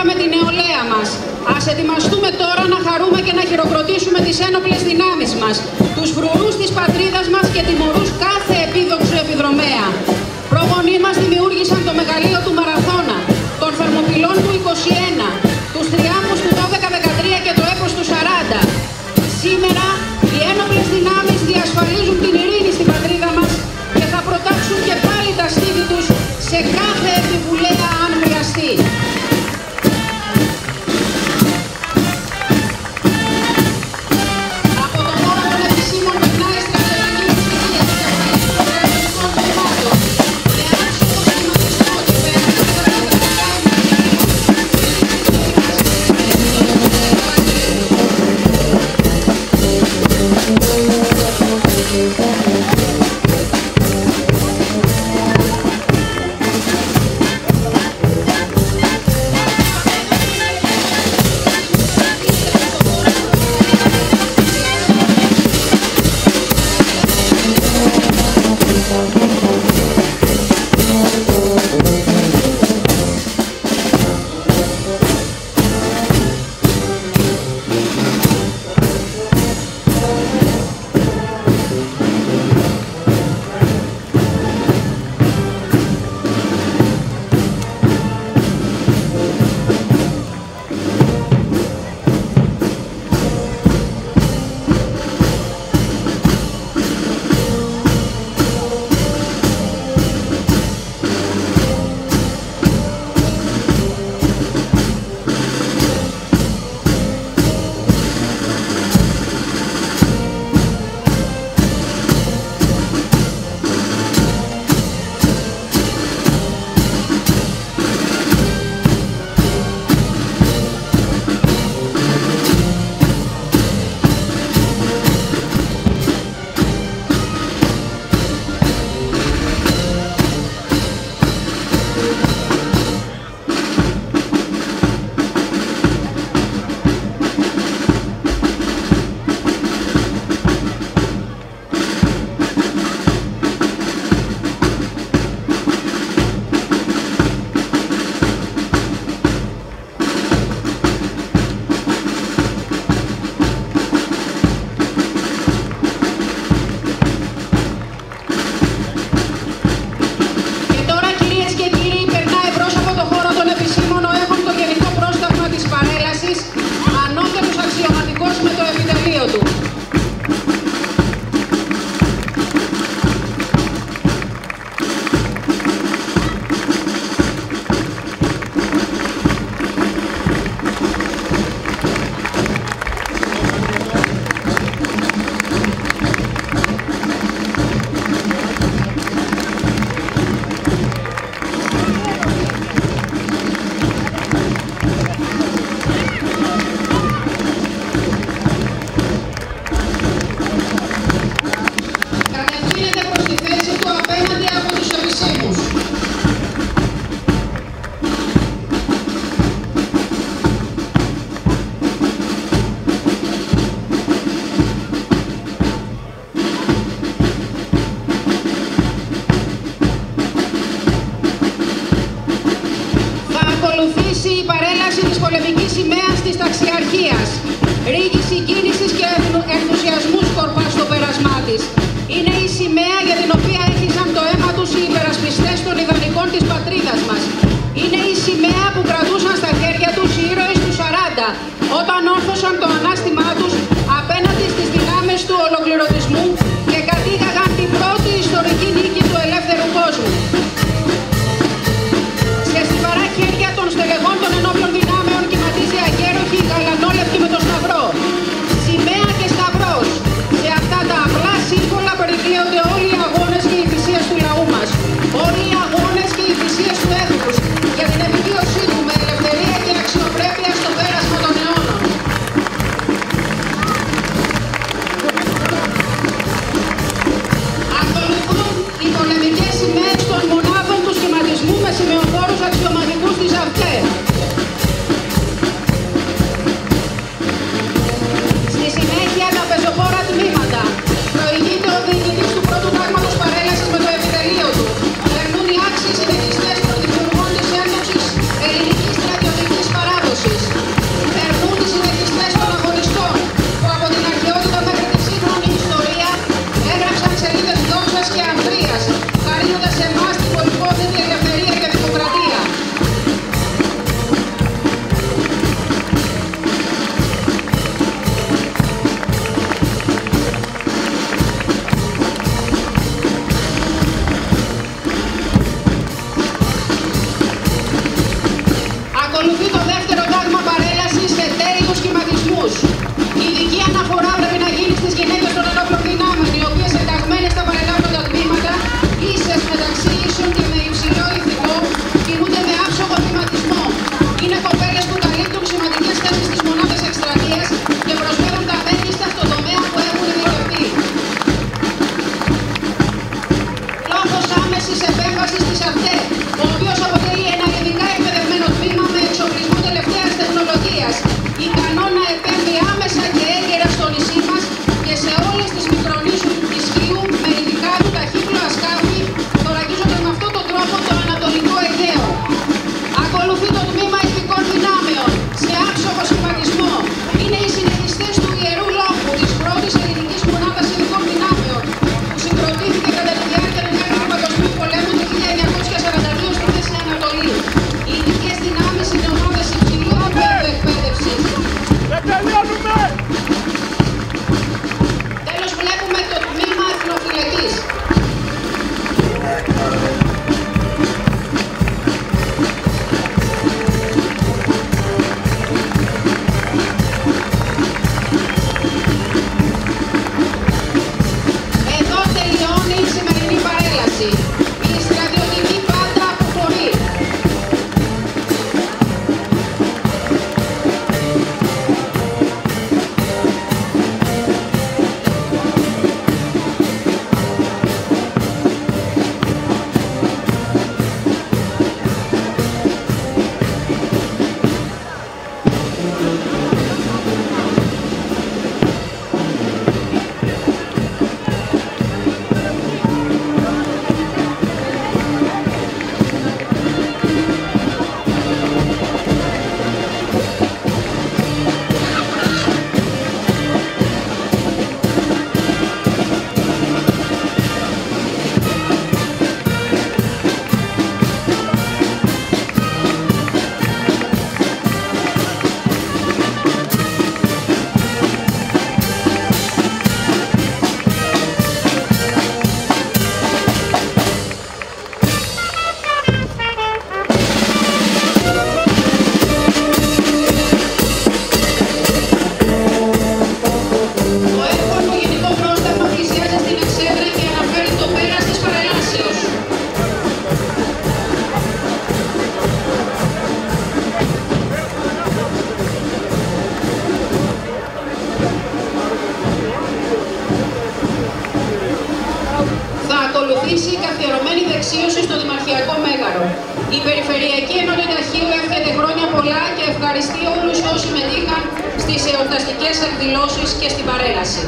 με την νεολαία μας. Ας ετοιμαστούμε τώρα να χαρούμε και να χειροκροτήσουμε τις ένοπλες δυνάμεις μας, τους φρουρούς της πατρίδας μας και τιμωρούς κάθε επίδοξο επιδρομέα. Προγονείς μας δημιούργησαν το μεγαλείο του Μαραθώνα, των Θερμοπυλών του 21, τους τριάμβους του 12-13 και το έπος του 40. Σήμερα οι ένοπλες δυνάμεις διασφαλίζουν την ειρήνη στην πατρίδα μας και θα προτάξουν και πάλι τα στήθη τους σε κάθε επιβουλέα αν χρειαστεί. η παρέλαση της πολεμικής σημαίας της ταξιαρχίας, ρήγηση κίνησης και ενθουσιασμού σκορπά στο πέρασμά της. Είναι η σημαία για την οποία έχισαν το αίμα τους οι υπερασπιστές των ιδανικών της πατρίδας μας. Είναι η σημαία που κρατούσαν στα χέρια τους οι ήρωες του 40, όταν όρθωσαν το ανάστημά τους απέναντι στις δυνάμεις του ολοκληρωτισμού και κατήγαγαν την πρώτη ιστορική νίκη του ελεύθερου κόσμου. Σε στιβαρά χέρια των στελεχών των ενόπλων δυνάμεων κυματίζει αγέροχη γαλανόλευκη με το σταυρό. ακολουθήσει η καθιερωμένη δεξίωση στο Δημαρχιακό Μέγαρο. Η Περιφερειακή Ενότητα Χίου εύχεται χρόνια πολλά και ευχαριστεί όλους όσοι συμμετείχαν στις εορταστικές εκδηλώσεις και στην παρέλαση.